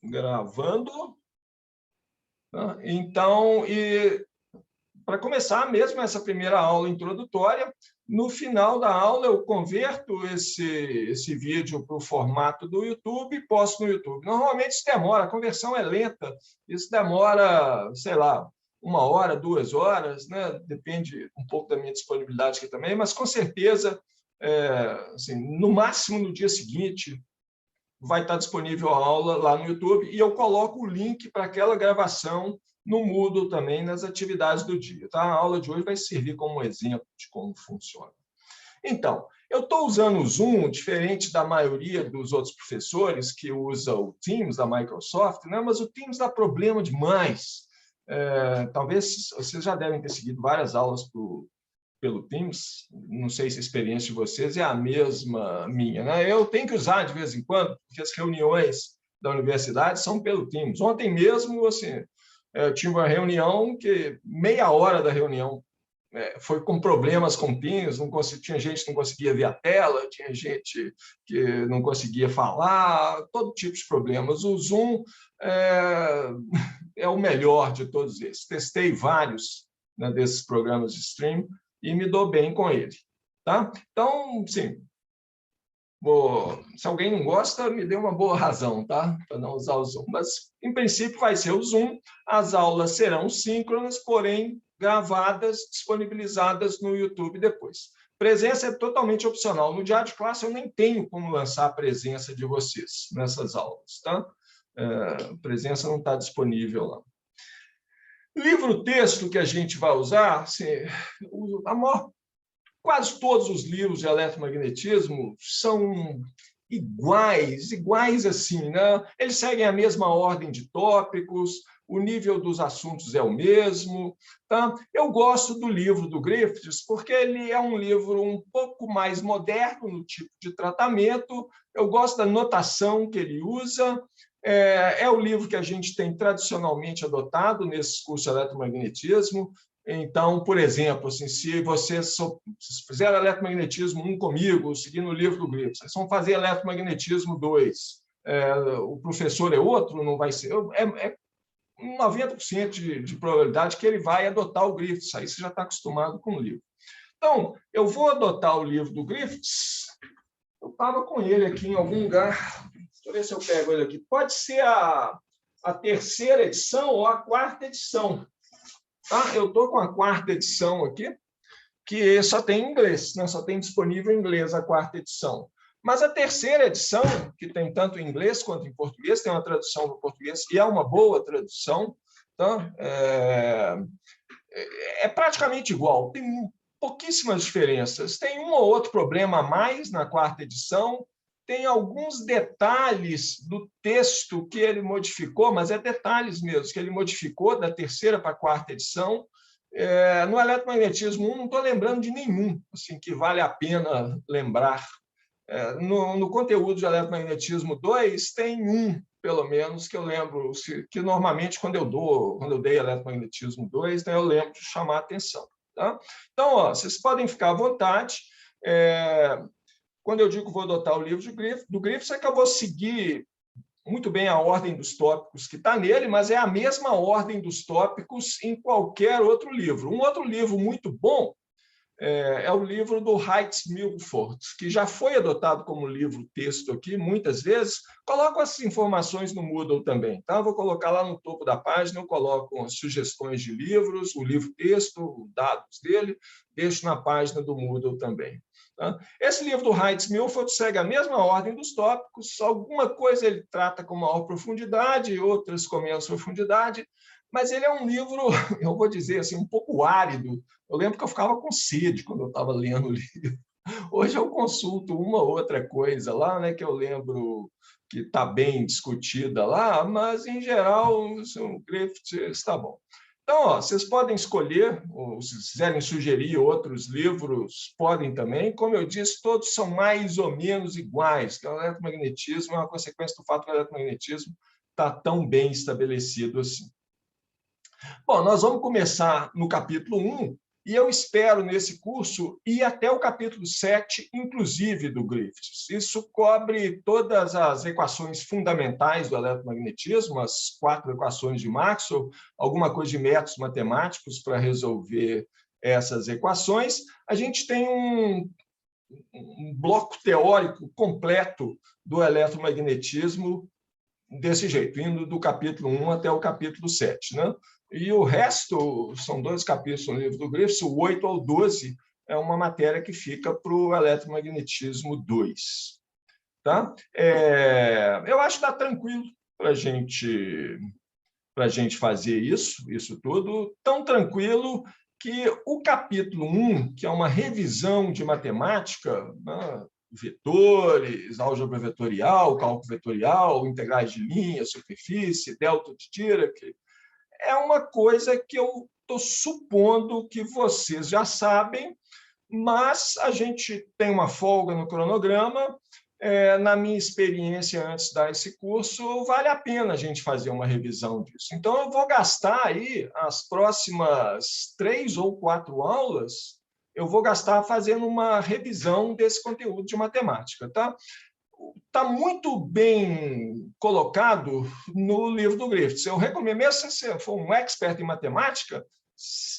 Gravando. Então, para começar mesmo essa primeira aula introdutória, no final da aula eu converto esse vídeo para o formato do YouTube e posto no YouTube. Normalmente isso demora, a conversão é lenta, isso demora, sei lá, 1 hora, 2 horas, né? Depende um pouco da minha disponibilidade aqui também, mas com certeza, assim, no máximo no dia seguinte, vai estar disponível a aula lá no YouTube e eu coloco o link para aquela gravação no Moodle também, nas atividades do dia. Tá? A aula de hoje vai servir como um exemplo de como funciona. Então, eu estou usando o Zoom, diferente da maioria dos outros professores que usam o Teams da Microsoft, né? Mas o Teams dá problema demais. Talvez vocês já devem ter seguido várias aulas pelo Teams, não sei se a experiência de vocês é a mesma minha, né? Eu tenho que usar de vez em quando, porque as reuniões da universidade são pelo Teams. Ontem mesmo, assim, eu tive uma reunião que meia hora da reunião foi com problemas com o Teams, tinha gente que não conseguia ver a tela, tinha gente que não conseguia falar, todo tipo de problemas. O Zoom é o melhor de todos esses. Testei vários, né, desses programas de stream, e me dou bem com ele. Tá? Então, sim, se alguém não gosta, me dê uma boa razão, tá? Para não usar o Zoom. Mas, em princípio, vai ser o Zoom. As aulas serão síncronas, porém gravadas, disponibilizadas no YouTube depois. Presença é totalmente opcional. No diário de classe, eu nem tenho como lançar a presença de vocês nessas aulas, tá? A presença não está disponível lá. Livro-texto que a gente vai usar, assim, quase todos os livros de eletromagnetismo são iguais assim, né? Eles seguem a mesma ordem de tópicos, o nível dos assuntos é o mesmo. Tá? Eu gosto do livro do Griffiths porque ele é um livro um pouco mais moderno no tipo de tratamento, eu gosto da notação que ele usa, é o livro que a gente tem tradicionalmente adotado nesses cursos de eletromagnetismo. Então, por exemplo, assim, se vocês fizeram eletromagnetismo 1 comigo, seguindo o livro do Griffiths, vocês vão fazer eletromagnetismo 2, o professor é outro, não vai ser... 90% de probabilidade que ele vai adotar o Griffiths, aí você já está acostumado com o livro. Então, eu vou adotar o livro do Griffiths, eu estava com ele aqui em algum lugar, deixa eu ver se eu pego ele aqui, pode ser a 3ª edição ou a 4ª edição. Tá? Eu estou com a 4ª edição aqui, que só tem em inglês, né? Só tem disponível em inglês a 4ª edição. Mas a 3ª edição, que tem tanto em inglês quanto em português, tem uma tradução para o português, e é uma boa tradução, tá? É praticamente igual, tem pouquíssimas diferenças. Tem um ou outro problema a mais na 4ª edição, tem alguns detalhes do texto que ele modificou, mas é detalhes mesmo, que ele modificou da 3ª para a 4ª edição. No eletromagnetismo 1, não estou lembrando de nenhum assim, que vale a pena lembrar. No conteúdo de eletromagnetismo 2, tem um, pelo menos, que eu lembro, que normalmente, quando eu dei eletromagnetismo 2, né, eu lembro de chamar a atenção. Tá? Então, vocês podem ficar à vontade. Quando eu digo que vou adotar o livro do Griffiths, é que eu vou seguir muito bem a ordem dos tópicos que está nele, mas é a mesma ordem dos tópicos em qualquer outro livro. Um outro livro muito bom é o livro do Heitz-Milford, que já foi adotado como livro-texto aqui muitas vezes. Coloco essas informações no Moodle também. Tá? Vou colocar lá no topo da página, eu coloco as sugestões de livros, o livro-texto, os dados dele, deixo na página do Moodle também. Tá? Esse livro do Heitz-Milford segue a mesma ordem dos tópicos, alguma coisa ele trata com maior profundidade, outras com menos profundidade, mas ele é um livro, eu vou dizer assim, um pouco árido. Eu lembro que eu ficava com sede quando eu estava lendo o livro. Hoje eu consulto uma ou outra coisa lá, né, que eu lembro que está bem discutida lá, mas, em geral, o Griffiths está bom. Então, vocês podem escolher, ou se quiserem sugerir outros livros, podem também. Como eu disse, todos são mais ou menos iguais. O eletromagnetismo é uma consequência do fato que o eletromagnetismo está tão bem estabelecido assim. Bom, nós vamos começar no capítulo 1, E eu espero, nesse curso, ir até o capítulo 7, inclusive, do Griffiths. Isso cobre todas as equações fundamentais do eletromagnetismo, as 4 equações de Maxwell, alguma coisa de métodos matemáticos para resolver essas equações. A gente tem um bloco teórico completo do eletromagnetismo desse jeito, indo do capítulo 1 até o capítulo 7, né? E o resto, são 2 capítulos no livro do Griffiths, o 8 ao 12 é uma matéria que fica para o eletromagnetismo 2. Tá? Eu acho que dá tranquilo para a gente fazer isso tudo, tão tranquilo que o capítulo 1, que é uma revisão de matemática, né, vetores, álgebra vetorial, cálculo vetorial, integrais de linha, superfície, delta de Dirac, é uma coisa que eu estou supondo que vocês já sabem, mas a gente tem uma folga no cronograma. Na minha experiência antes de dar esse curso, vale a pena a gente fazer uma revisão disso. Então, eu vou gastar aí as próximas 3 ou 4 aulas, eu vou gastar fazendo uma revisão desse conteúdo de matemática, tá? Está muito bem colocado no livro do Griffiths. Eu recomendo, mesmo se você for um expert em matemática,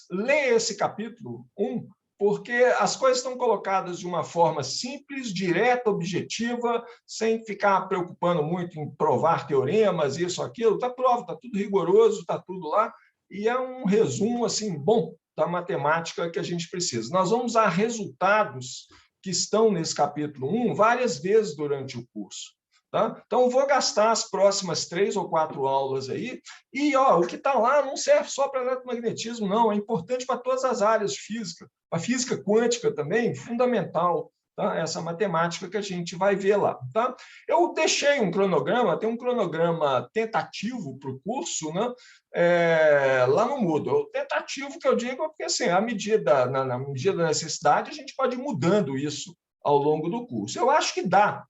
leia esse capítulo 1, porque as coisas estão colocadas de uma forma simples, direta, objetiva, sem ficar preocupando muito em provar teoremas, isso, aquilo. Está prova, está tudo rigoroso, está tudo lá, e é um resumo assim bom da matemática que a gente precisa. Nós vamos usar resultados que estão nesse capítulo 1 várias vezes durante o curso. Tá? Então, vou gastar as próximas 3 ou 4 aulas aí, e o que está lá não serve só para eletromagnetismo, não, é importante para todas as áreas de física, a física quântica também, fundamental, tá? Essa matemática que a gente vai ver lá. Tá? Eu deixei um cronograma, tem um cronograma tentativo para o curso, né? Lá no Moodle. O tentativo que eu digo é porque, assim, na medida da necessidade, a gente pode ir mudando isso ao longo do curso. Eu acho que dá,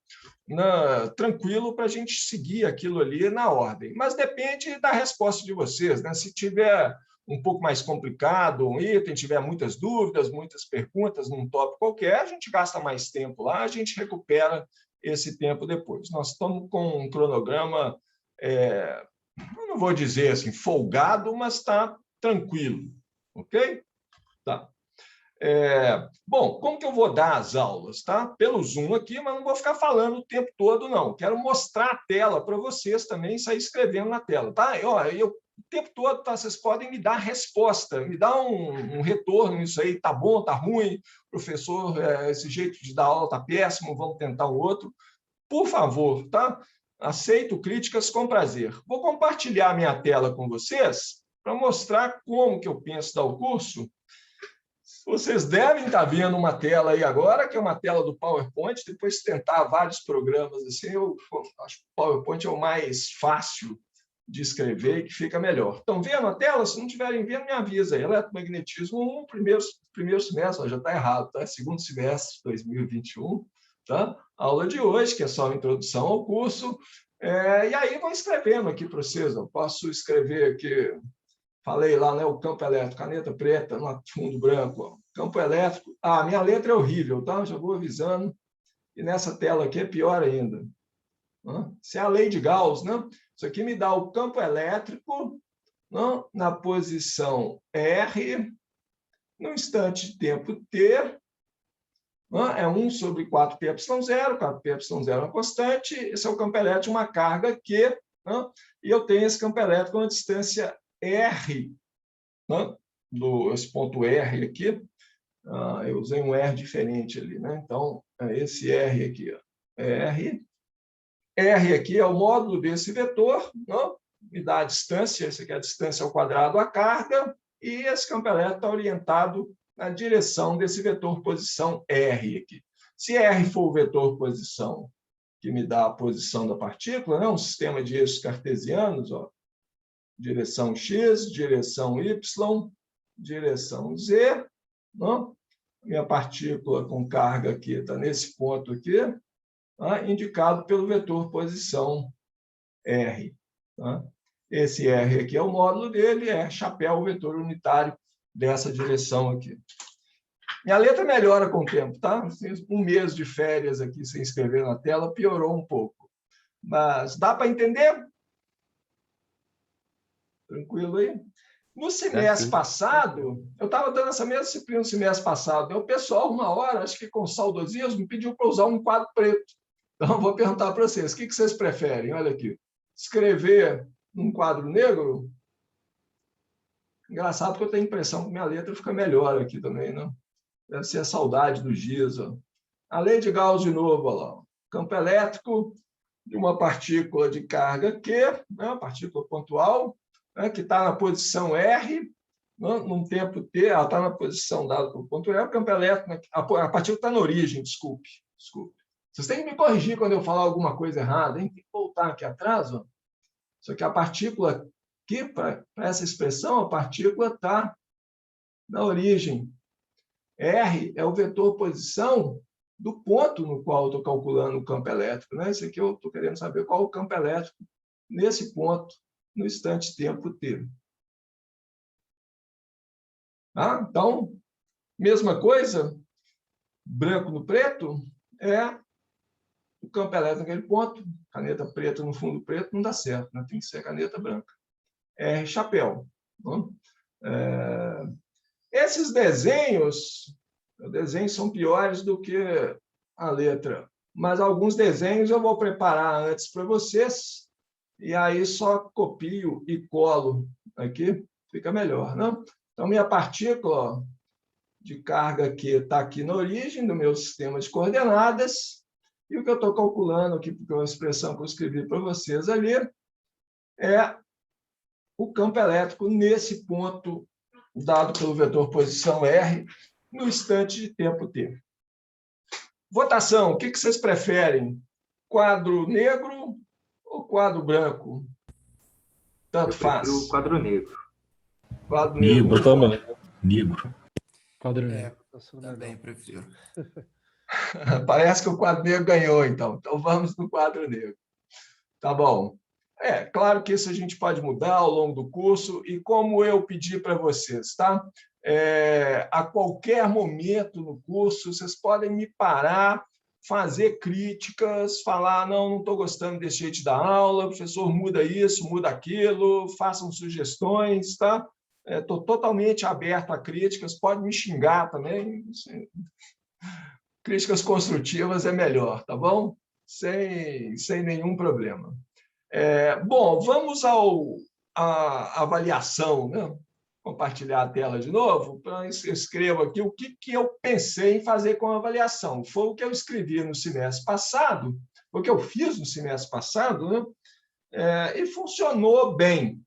tranquilo para a gente seguir aquilo ali na ordem, mas depende da resposta de vocês, né? Se tiver um pouco mais complicado um item, tiver muitas dúvidas, muitas perguntas num tópico qualquer, a gente gasta mais tempo lá, a gente recupera esse tempo depois. Nós estamos com um cronograma, eu não vou dizer assim folgado, mas está tranquilo, ok? Tá. Bom, como que eu vou dar as aulas? Tá? Pelo Zoom aqui, mas não vou ficar falando o tempo todo, não. Quero mostrar a tela para vocês também, sair escrevendo na tela. Tá? O tempo todo, tá? Vocês podem me dar resposta, me dar um retorno nisso aí, tá bom, tá ruim, professor, esse jeito de dar aula tá péssimo, vamos tentar um outro. Por favor, tá? Aceito críticas com prazer. Vou compartilhar minha tela com vocês para mostrar como que eu penso dar o curso. Vocês devem estar vendo uma tela aí agora, que é uma tela do PowerPoint, depois de tentar vários programas assim, eu acho que o PowerPoint é o mais fácil de escrever e que fica melhor. Estão vendo a tela? Se não estiverem vendo, me avisa aí. Eletromagnetismo, primeiro semestre, já está errado, tá? Segundo semestre de 2021, tá? A aula de hoje, que é só a introdução ao curso. E aí vou escrevendo aqui para vocês. Eu posso escrever aqui. Falei lá, né, o campo elétrico, caneta preta, no fundo branco. Ó. Campo elétrico. Minha letra é horrível, tá? Já vou avisando. E nessa tela aqui é pior ainda. Isso é a lei de Gauss, né? Isso aqui me dá o campo elétrico, né, na posição R, no instante de tempo T, é 1 sobre 4πε0, 4πε0 é uma constante, esse é o campo elétrico de uma carga Q, e eu tenho esse campo elétrico a uma distância R, esse ponto R aqui, eu usei um R diferente ali, né? Então, esse R aqui, R aqui é o módulo desse vetor, me dá a distância, essa aqui é a distância ao quadrado à carga, e esse campo elétrico está orientado na direção desse vetor posição R aqui. Se R for o vetor posição que me dá a posição da partícula, um sistema de eixos cartesianos, direção X, direção Y, direção Z. Minha partícula com carga aqui está nesse ponto aqui, indicado pelo vetor posição R. Esse R aqui é o módulo dele, é chapéu, vetor unitário dessa direção aqui. Minha letra melhora com o tempo, tá? Um mês de férias aqui sem escrever na tela piorou um pouco. Mas dá para entender? Tranquilo aí? No semestre passado, eu estava dando essa mesma disciplina no semestre passado, o pessoal, uma hora, acho que com saudosismo, pediu para usar um quadro preto. Então, eu vou perguntar para vocês, o que vocês preferem? Olha aqui, escrever num quadro negro? Engraçado que eu tenho a impressão que minha letra fica melhor aqui também, não? Deve ser a saudade dos dias. Ó. A lei de Gauss de novo, ó lá. Campo elétrico de uma partícula de carga Q, né, uma partícula pontual, né, que está na posição R, né, num tempo T, ela está na posição dada pelo ponto R, o campo elétrico, né, a partícula está na origem, desculpe. Vocês têm que me corrigir quando eu falar alguma coisa errada, hein? Tem que voltar aqui atrás. Ó. Só que a partícula aqui, para essa expressão, a partícula está na origem. R é o vetor posição do ponto no qual eu estou calculando o campo elétrico. Né? Isso aqui eu estou querendo saber qual é o campo elétrico nesse ponto, no instante tempo T. Tá? Então, mesma coisa, branco no preto é o campo elétrico naquele ponto, caneta preta no fundo preto não dá certo, né? Tem que ser caneta branca. R, chapéu. Esses desenhos são piores do que a letra, mas alguns desenhos eu vou preparar antes para vocês, e aí só copio e colo aqui, fica melhor. Né? Então, minha partícula ó, de carga aqui está aqui na origem do meu sistema de coordenadas, e o que eu estou calculando aqui, porque é uma expressão que eu escrevi para vocês ali, é o campo elétrico nesse ponto dado pelo vetor posição R, no instante de tempo T. Votação, o que vocês preferem? Quadro negro ou quadro branco? Tanto faz. O quadro negro. Quadro negro. Negro também. Negro. Quadro negro. Também prefiro. Parece que o quadro negro ganhou, então. Então, vamos no quadro negro. Tá bom. Claro que isso a gente pode mudar ao longo do curso, e como eu pedi para vocês, tá? A qualquer momento no curso, vocês podem me parar, fazer críticas, falar, não estou gostando desse jeito de dar aula, professor, muda isso, muda aquilo, façam sugestões, tá? Estou totalmente aberto a críticas, pode me xingar também. Críticas construtivas é melhor, tá bom? Sem nenhum problema. Bom, vamos à avaliação, né? Compartilhar a tela de novo, para escrevo aqui o que eu pensei em fazer com a avaliação. Foi o que eu escrevi no semestre passado, o que eu fiz no semestre passado, né? E funcionou bem.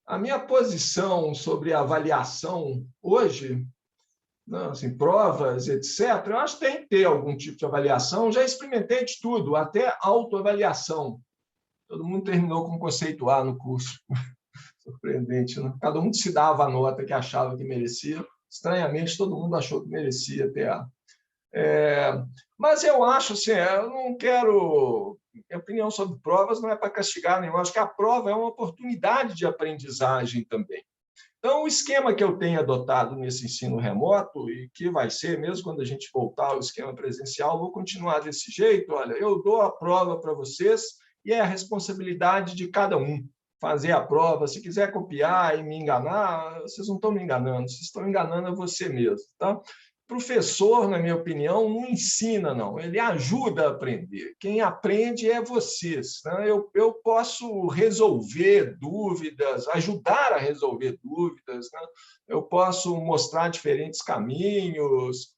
A minha posição sobre a avaliação hoje, não, assim, provas, etc., eu acho que tem que ter algum tipo de avaliação. Já experimentei de tudo, até autoavaliação. Todo mundo terminou com conceito A no curso. Surpreendente, né? Cada um se dava a nota que achava que merecia. Estranhamente, todo mundo achou que merecia ter A. Mas eu acho assim, eu não quero... Minha opinião sobre provas não é para castigar nenhum. Eu acho que a prova é uma oportunidade de aprendizagem também. Então, o esquema que eu tenho adotado nesse ensino remoto, e que vai ser, mesmo quando a gente voltar ao esquema presencial, vou continuar desse jeito. Olha, eu dou a prova para vocês e é a responsabilidade de cada um fazer a prova. Se quiser copiar e me enganar, vocês não estão me enganando, vocês estão enganando a você mesmo. Tá? Professor, na minha opinião, não ensina, não. Ele ajuda a aprender. Quem aprende é vocês. Né? Eu posso resolver dúvidas, ajudar a resolver dúvidas. Né? Eu posso mostrar diferentes caminhos,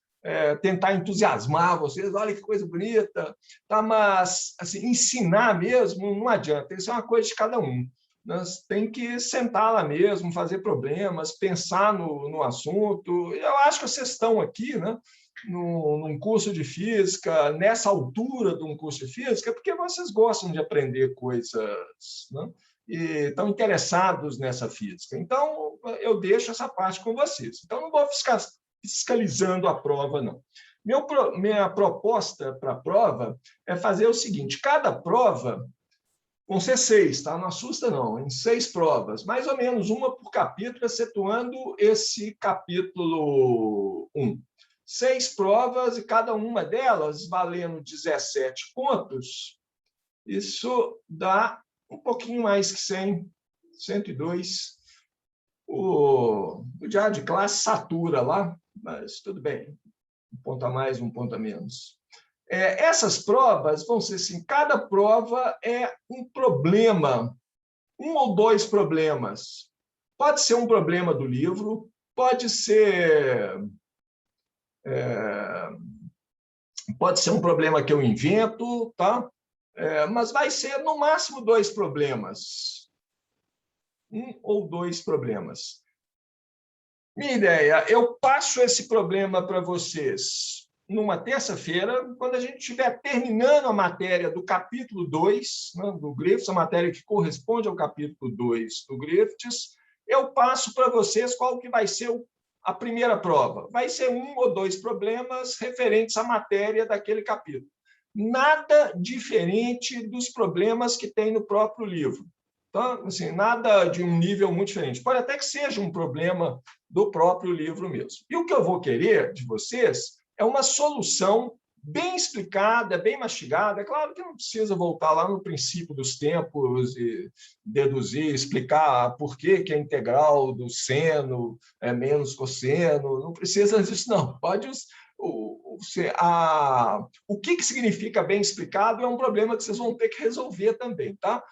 tentar entusiasmar vocês. Olha que coisa bonita. Tá? Mas assim, ensinar mesmo não adianta. Isso é uma coisa de cada um. Nós tem que sentar lá mesmo, fazer problemas, pensar no assunto. Eu acho que vocês estão aqui, né, num curso de física, nessa altura de um curso de física, porque vocês gostam de aprender coisas, né, e estão interessados nessa física. Então, eu deixo essa parte com vocês. Então, não vou ficar fiscalizando a prova, não. Minha proposta para a prova é fazer o seguinte: cada prova, Vão ser 6, tá? Não assusta, não. Em 6 provas, mais ou menos uma por capítulo, excetuando esse capítulo 1. 6 provas e cada uma delas valendo 17 pontos. Isso dá um pouquinho mais que 100, 102. O diário de classe satura lá, mas tudo bem. Um ponto a mais, um ponto a menos. Essas provas vão ser assim, cada prova é um problema, um ou dois problemas. Pode ser um problema do livro, pode ser um problema que eu invento, tá? Mas vai ser, no máximo, 2 problemas. 1 ou 2 problemas. Minha ideia, eu passo esse problema para vocês numa terça-feira, quando a gente estiver terminando a matéria do capítulo 2, né, do Griffiths, a matéria que corresponde ao capítulo 2 do Griffiths, eu passo para vocês qual que vai ser a primeira prova. Vai ser 1 ou 2 problemas referentes à matéria daquele capítulo. Nada diferente dos problemas que tem no próprio livro. Então, assim, nada de um nível muito diferente. Pode até que seja um problema do próprio livro mesmo. E o que eu vou querer de vocês é uma solução bem explicada, bem mastigada. É claro que não precisa voltar lá no princípio dos tempos e deduzir, explicar por que a integral do seno é menos cosseno. Não precisa disso, não. Pode... O que significa bem explicado é um problema que vocês vão ter que resolver também, tá?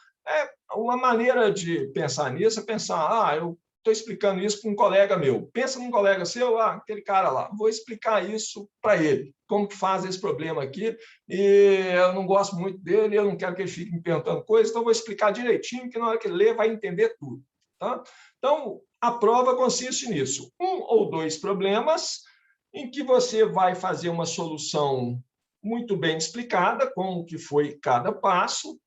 Uma maneira de pensar nisso é pensar, eu estou explicando isso para um colega meu. Pensa num colega seu, aquele cara lá, vou explicar isso para ele, como que faz esse problema aqui, e eu não gosto muito dele, eu não quero que ele fique me perguntando coisas, então vou explicar direitinho, que na hora que ele ler vai entender tudo. Tá? Então, a prova consiste nisso, 1 ou 2 problemas em que você vai fazer uma solução muito bem explicada, como que foi cada passo.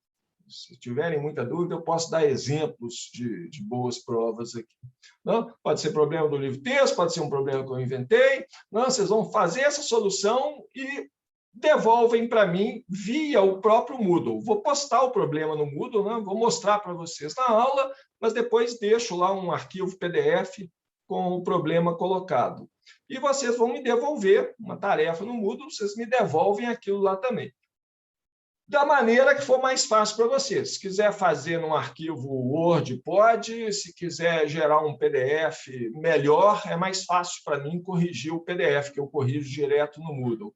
Se tiverem muita dúvida, eu posso dar exemplos de boas provas aqui. Não? Pode ser problema do livro texto, pode ser um problema que eu inventei. Não? Vocês vão fazer essa solução e devolvem para mim via o próprio Moodle. Vou postar o problema no Moodle, né? Vou mostrar para vocês na aula, mas depois deixo lá um arquivo PDF com o problema colocado. E vocês vão me devolver uma tarefa no Moodle, vocês me devolvem aquilo lá também. Da maneira que for mais fácil para você. Se quiser fazer num arquivo Word, pode. Se quiser gerar um PDF, melhor. É mais fácil para mim corrigir o PDF, que eu corrijo direto no Moodle.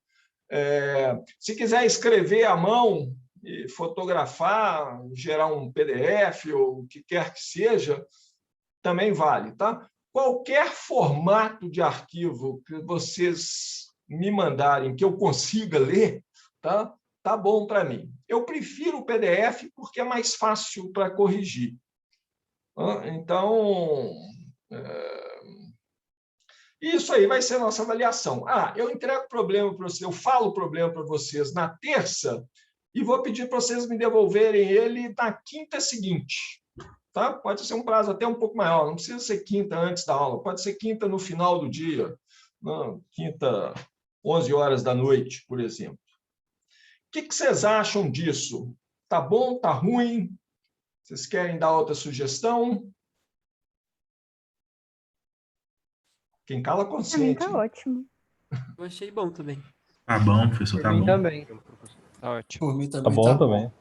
Se quiser escrever à mão, e fotografar, gerar um PDF, ou o que quer que seja, também vale. Tá? Qualquer formato de arquivo que vocês me mandarem, que eu consiga ler, tá bom para mim. Eu prefiro o PDF porque é mais fácil para corrigir. Então, isso aí vai ser a nossa avaliação. Eu entrego o problema para vocês, eu falo o problema para vocês na terça e vou pedir para vocês me devolverem ele na quinta seguinte. Tá? Pode ser um prazo até um pouco maior, não precisa ser quinta antes da aula, pode ser quinta no final do dia, não, quinta, 11 horas da noite, por exemplo. O que vocês acham disso? Tá bom? Tá ruim? Vocês querem dar outra sugestão? Quem cala consente. Tá ótimo. Eu achei bom também. Tá bom, professor, tá Por mim bom. também. Tá ótimo. Por mim também Tá bom também.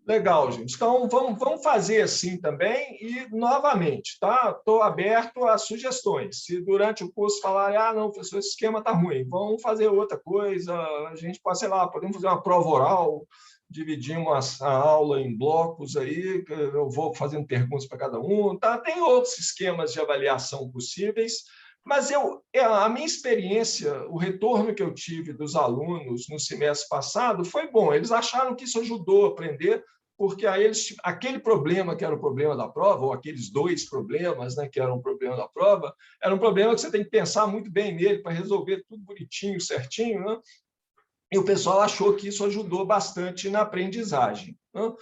Legal, gente. Então, vamos fazer assim também e, novamente, tá? Estou aberto a sugestões. Se durante o curso falarem, não, professor, esse esquema está ruim, vamos fazer outra coisa, a gente pode, sei lá, podemos fazer uma prova oral, dividimos a aula em blocos aí, eu vou fazendo perguntas para cada um, tá? Tem outros esquemas de avaliação possíveis, mas a minha experiência, o retorno que eu tive dos alunos no semestre passado foi bom. Eles acharam que isso ajudou a aprender, porque aí aquele problema que era o problema da prova, ou aqueles 2 problemas, né, que eram o problema da prova, era um problema que você tem que pensar muito bem nele para resolver tudo bonitinho, certinho, né? E o pessoal achou que isso ajudou bastante na aprendizagem. Né?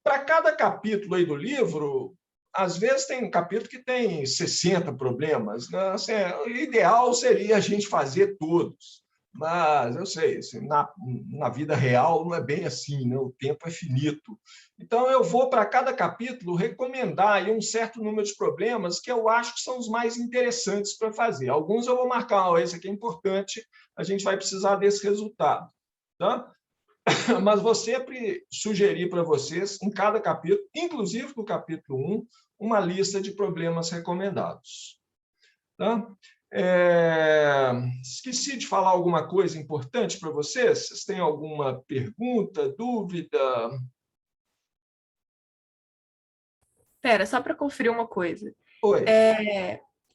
Para cada capítulo aí do livro, às vezes tem um capítulo que tem 60 problemas. Né? Assim, o ideal seria a gente fazer todos. Mas eu sei, assim, na vida real não é bem assim, né? O tempo é finito. Então, eu vou, para cada capítulo, recomendar aí um certo número de problemas que eu acho que são os mais interessantes para fazer. Alguns eu vou marcar, oh, esse aqui é importante, a gente vai precisar desse resultado. Tá? Mas vou sempre sugerir para vocês, em cada capítulo, inclusive no capítulo 1, uma lista de problemas recomendados. Tá? Esqueci de falar alguma coisa importante para vocês? Vocês têm alguma pergunta, dúvida? Pera, só para conferir uma coisa. Oi.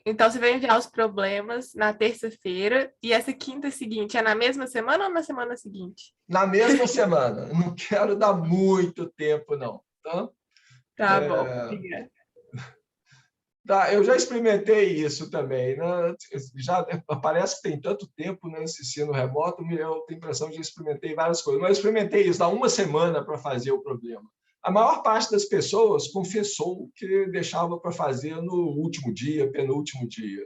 Então, você vai enviar os problemas na terça-feira e essa quinta seguinte é na mesma semana ou na semana seguinte? Na mesma semana. Não quero dar muito tempo, não. Tá? Tá bom, obrigada. Tá, eu já experimentei isso também. Né? Já parece que tem tanto tempo nesse ensino remoto, eu tenho a impressão de que experimentei várias coisas. Mas eu experimentei isso, dá uma semana para fazer o problema. A maior parte das pessoas confessou que deixava para fazer no último dia, penúltimo dia.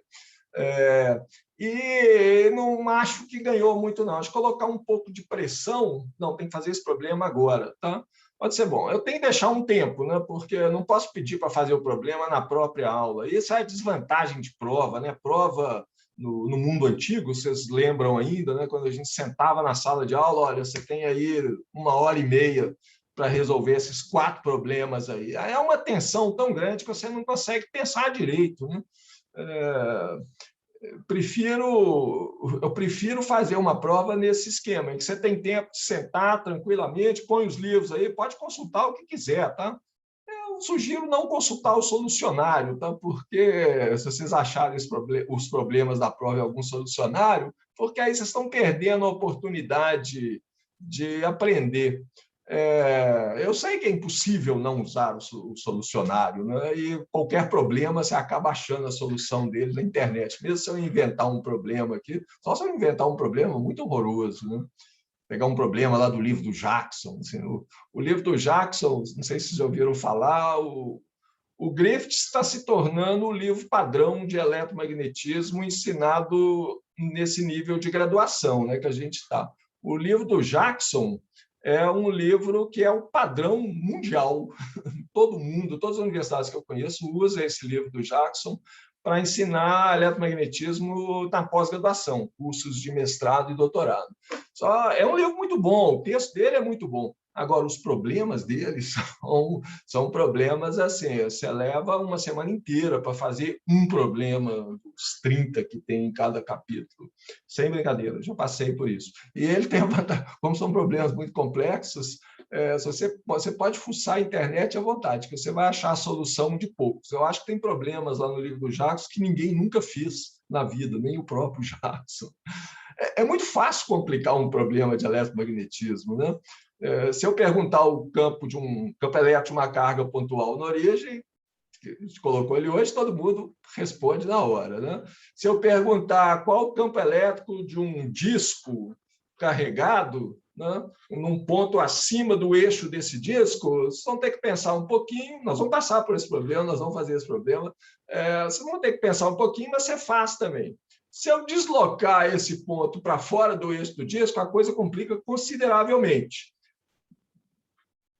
E não acho que ganhou muito, não. Acho que colocar um pouco de pressão, não, tem que fazer esse problema agora, tá? Pode ser bom. Eu tenho que deixar um tempo, né? Porque eu não posso pedir para fazer o problema na própria aula. Isso é desvantagem de prova, né? Prova no mundo antigo, vocês lembram ainda, né? Quando a gente sentava na sala de aula, olha, você tem aí 1h30 para resolver esses 4 problemas aí. É uma tensão tão grande que você não consegue pensar direito, né? Eu prefiro fazer uma prova nesse esquema, em que você tem tempo de sentar tranquilamente, põe os livros aí, pode consultar o que quiser, tá? Eu sugiro não consultar o solucionário, tá? Porque se vocês acharem os problemas da prova em algum solucionário, porque aí vocês estão perdendo a oportunidade de aprender. Eu sei que é impossível não usar o solucionário, né? E qualquer problema você acaba achando a solução dele na internet. Mesmo se eu inventar um problema aqui, só se eu inventar um problema muito horroroso, né? Pegar um problema lá do livro do Jackson. Assim, o livro do Jackson, não sei se vocês já ouviram falar, o Griffiths está se tornando o livro padrão de eletromagnetismo ensinado nesse nível de graduação, né, que a gente está. O livro do Jackson é um livro que é o padrão mundial. Todo mundo, todas as universidades que eu conheço usam esse livro do Jackson para ensinar eletromagnetismo na pós-graduação, cursos de mestrado e doutorado. É um livro muito bom, o texto dele é muito bom. Agora, os problemas dele são problemas assim, você leva uma semana inteira para fazer um problema dos 30 que tem em cada capítulo. Sem brincadeira, já passei por isso. E ele tem, como são problemas muito complexos, você pode fuçar a internet à vontade, que você vai achar a solução de poucos. Eu acho que tem problemas lá no livro do Jackson que ninguém nunca fez na vida, nem o próprio Jackson. É muito fácil complicar um problema de eletromagnetismo, né? Se eu perguntar o campo de um campo elétrico de uma carga pontual na origem, que a gente colocou ele hoje, todo mundo responde na hora, né? Se eu perguntar qual o campo elétrico de um disco carregado, né, num ponto acima do eixo desse disco, vocês vão ter que pensar um pouquinho, nós vamos passar por esse problema, nós vamos fazer esse problema, vocês vão ter que pensar um pouquinho, mas você faz também. Se eu deslocar esse ponto para fora do eixo do disco, a coisa complica consideravelmente.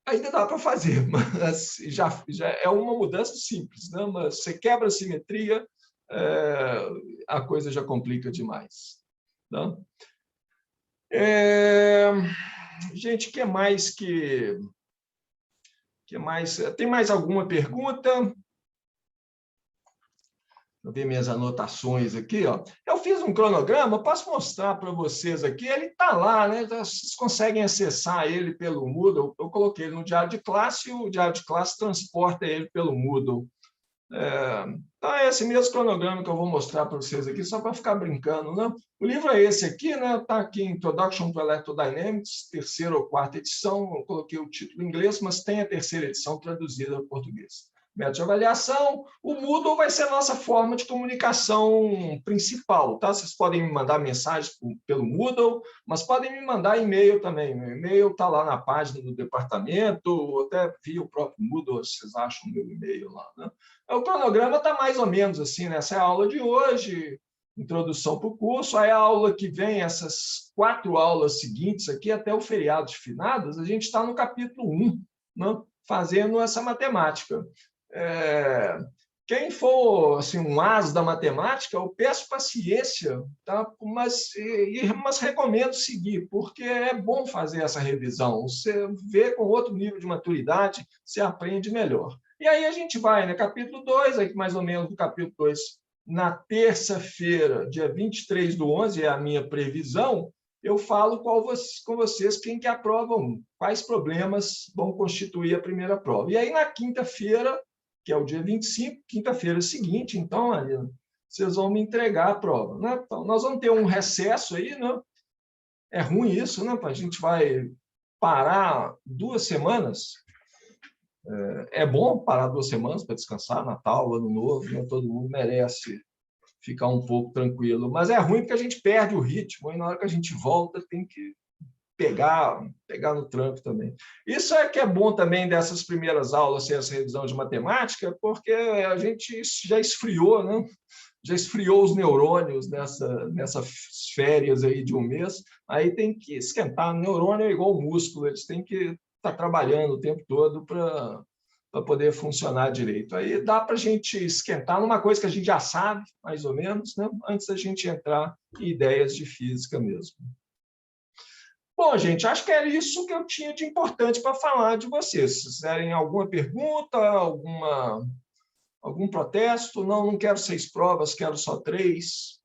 Ainda dá para fazer, mas já é uma mudança simples, né? Mas você quebra a simetria, a coisa já complica demais. Tá? Gente, que mais? Tem mais alguma pergunta? Vou ver minhas anotações aqui. Ó. Eu fiz um cronograma, posso mostrar para vocês aqui. Ele está lá, né? Vocês conseguem acessar ele pelo Moodle. Eu coloquei ele no diário de classe e o diário de classe transporta ele pelo Moodle. Então, é esse mesmo cronograma que eu vou mostrar para vocês aqui, só para ficar brincando. Né? O livro é esse aqui, né? Está aqui, Introduction to Electrodynamics, 3ª ou 4ª edição. Eu coloquei o título em inglês, mas tem a 3ª edição traduzida para português. Método de avaliação, o Moodle vai ser a nossa forma de comunicação principal, tá? Vocês podem me mandar mensagens pelo Moodle, mas podem me mandar e-mail também. Meu e-mail está lá na página do departamento, ou até via o próprio Moodle, vocês acham o meu e-mail lá, né? O cronograma está mais ou menos assim, né? Essa é a aula de hoje, introdução para o curso. Aí a aula que vem, essas 4 aulas seguintes aqui, até o feriado de finados, a gente está no capítulo 1, né, fazendo essa matemática. Quem for assim, um as da matemática, eu peço paciência, tá? Mas recomendo seguir, porque é bom fazer essa revisão. Você vê com outro nível de maturidade, você aprende melhor. E aí a gente vai, né? Capítulo 2, aí mais ou menos do capítulo 2, na terça-feira, dia 23/11, é a minha previsão, eu falo com vocês quem que aprova quais problemas vão constituir a primeira prova. E aí, na quinta-feira, que é o dia 25, quinta-feira seguinte, então, Marina, vocês vão me entregar a prova, né? Então, nós vamos ter um recesso aí, né? É ruim isso, né? A gente vai parar 2 semanas. É bom parar 2 semanas para descansar, Natal, Ano Novo, né? Todo mundo merece ficar um pouco tranquilo. Mas é ruim porque a gente perde o ritmo, e na hora que a gente volta, tem que pegar no tranco também. Isso é que é bom também dessas primeiras aulas, essa revisão de matemática, porque a gente já esfriou, né? Já esfriou os neurônios nessas férias aí de um mês, aí tem que esquentar. O neurônio é igual o músculo, eles têm que estar trabalhando o tempo todo para poder funcionar direito. Aí dá para a gente esquentar numa coisa que a gente já sabe, mais ou menos, né? Antes da gente entrar em ideias de física mesmo. Bom, gente, acho que era isso que eu tinha de importante para falar de vocês. Se quiserem alguma pergunta, algum protesto, não quero 6 provas, quero só 3.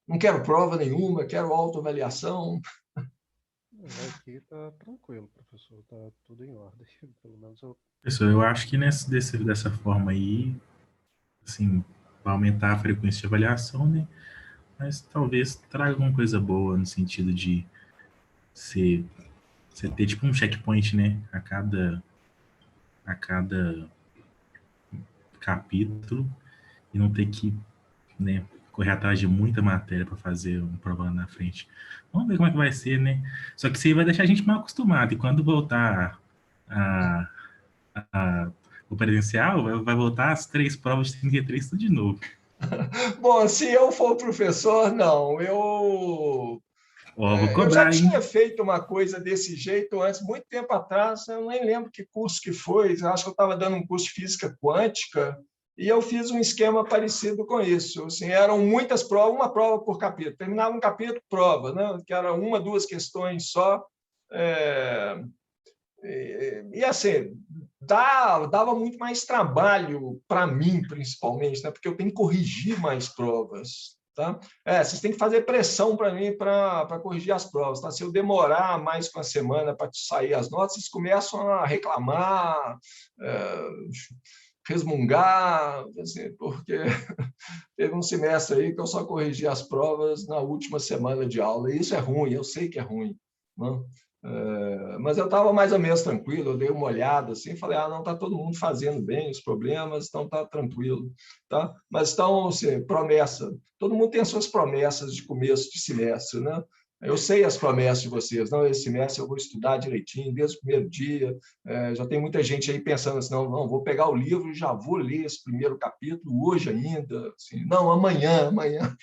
Não quero prova nenhuma, quero autoavaliação. Aqui está tranquilo, professor, está tudo em ordem. Pelo menos Professor, eu acho que dessa forma aí, assim, vai aumentar a frequência de avaliação, né? Mas talvez traga alguma coisa boa no sentido de você ter tipo um checkpoint, né? A cada capítulo e não ter que, né, correr atrás de muita matéria para fazer um prova lá na frente. Vamos ver como é que vai ser, né? Só que isso aí vai deixar a gente mal acostumado. E quando voltar o presencial, vai voltar as 3 provas de 33 tudo de novo. Bom, se eu for professor, não. Eu Vou Eu já cobrar, hein? tinha feito uma coisa desse jeito antes, muito tempo atrás, eu nem lembro que curso que foi, eu acho que eu estava dando um curso de física quântica, e eu fiz um esquema parecido com isso. Assim, eram muitas provas, uma prova por capítulo. Terminava um capítulo, prova, né? Que era 1, 2 questões só. E assim, dava muito mais trabalho para mim, principalmente, né? Porque eu tenho que corrigir mais provas. Tá? Vocês têm que fazer pressão para mim para corrigir as provas. Tá? Se eu demorar mais que uma semana para sair as notas, vocês começam a reclamar, resmungar, assim, porque teve um semestre aí que eu só corrigi as provas na última semana de aula. E isso é ruim, eu sei que é ruim. Né? Mas eu estava mais ou menos tranquilo, eu dei uma olhada assim, falei, não, está todo mundo fazendo bem os problemas, então está tranquilo, tá? Mas então, assim, promessa, todo mundo tem as suas promessas de começo de semestre, né? Eu sei as promessas de vocês, não, esse semestre eu vou estudar direitinho, desde o primeiro dia, já tem muita gente aí pensando assim, não, vou pegar o livro e já vou ler esse primeiro capítulo hoje ainda, assim, não, amanhã,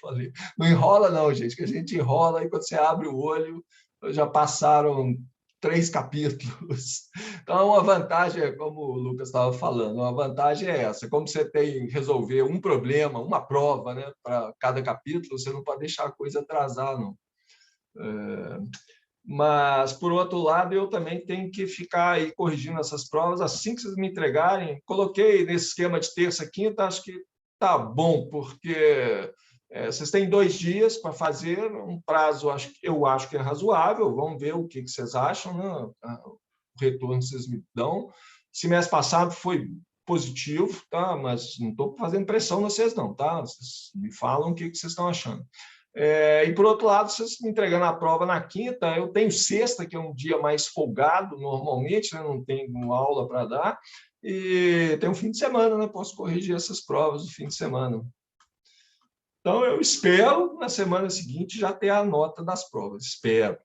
falei, não enrola não, gente, que a gente enrola e quando você abre o olho, já passaram 3 capítulos. Então, a vantagem, como o Lucas estava falando, a vantagem é essa. Como você tem que resolver um problema, uma prova, né, para cada capítulo, você não pode deixar a coisa atrasar, não. Mas, por outro lado, eu também tenho que ficar aí corrigindo essas provas assim que vocês me entregarem. Coloquei nesse esquema de terça, quinta, acho que tá bom, porque vocês têm 2 dias para fazer, um prazo eu acho que é razoável, vamos ver o que vocês acham, né? O retorno que vocês me dão. Semestre passado foi positivo, tá? Mas não estou fazendo pressão em vocês, não, tá? Vocês me falam o que vocês estão achando. E, por outro lado, vocês me entregando a prova na quinta, eu tenho sexta, que é um dia mais folgado, normalmente, né? Não tenho aula para dar, e tem um fim de semana, né? Posso corrigir essas provas no fim de semana. Então, eu espero, na semana seguinte, já ter a nota das provas. Espero.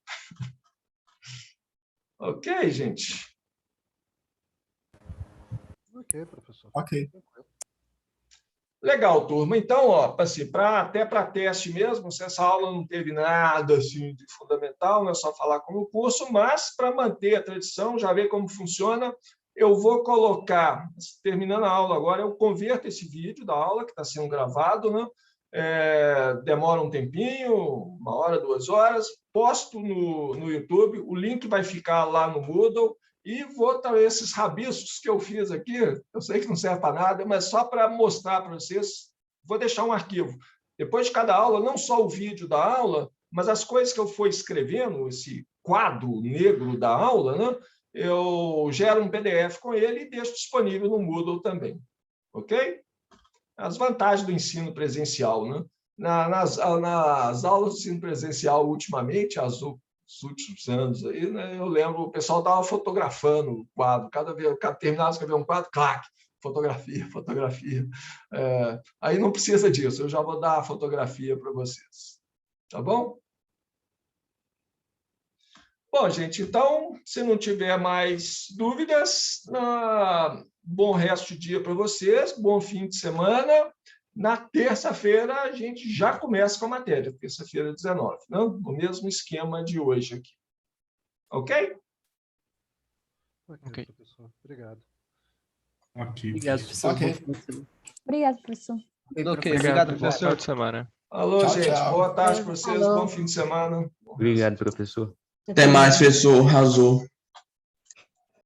Ok, gente? ok, professor. Ok. Legal, turma. Então, ó, assim, até para teste mesmo, se essa aula não teve nada assim, de fundamental, não é só falar como curso, mas para manter a tradição, já ver como funciona, eu vou colocar, terminando a aula agora, eu converto esse vídeo da aula que está sendo gravado, né? Demora um tempinho, 1 hora, 2 horas, posto no YouTube, o link vai ficar lá no Moodle, e vou dar esses rabiscos que eu fiz aqui, eu sei que não serve para nada, mas só para mostrar para vocês, vou deixar um arquivo. Depois de cada aula, não só o vídeo da aula, mas as coisas que eu for escrevendo, esse quadro negro da aula, né? Eu gero um PDF com ele e deixo disponível no Moodle também. Ok? As vantagens do ensino presencial, né? Nas aulas de ensino presencial, ultimamente, os últimos anos, aí, né, eu lembro, o pessoal estava fotografando o quadro, cada vez que terminava de escrever um quadro, clac, fotografia, fotografia. Aí não precisa disso, eu já vou dar a fotografia para vocês. Tá bom? Bom, gente, então, se não tiver mais dúvidas, bom resto de dia para vocês, bom fim de semana. Na terça-feira, a gente já começa com a matéria, terça-feira 19, não? No mesmo esquema de hoje aqui. Ok? Ok, professor. Obrigado. Ok. Obrigado, professor. Ok. Bom final de semana. Obrigado, professor. Ok, obrigado, Bom professor. final de semana. Alô, Tchau, gente, tchau. boa tarde para vocês, Alô. bom fim de semana. Obrigado, professor. Eu Até também. mais, professor. Arrasou.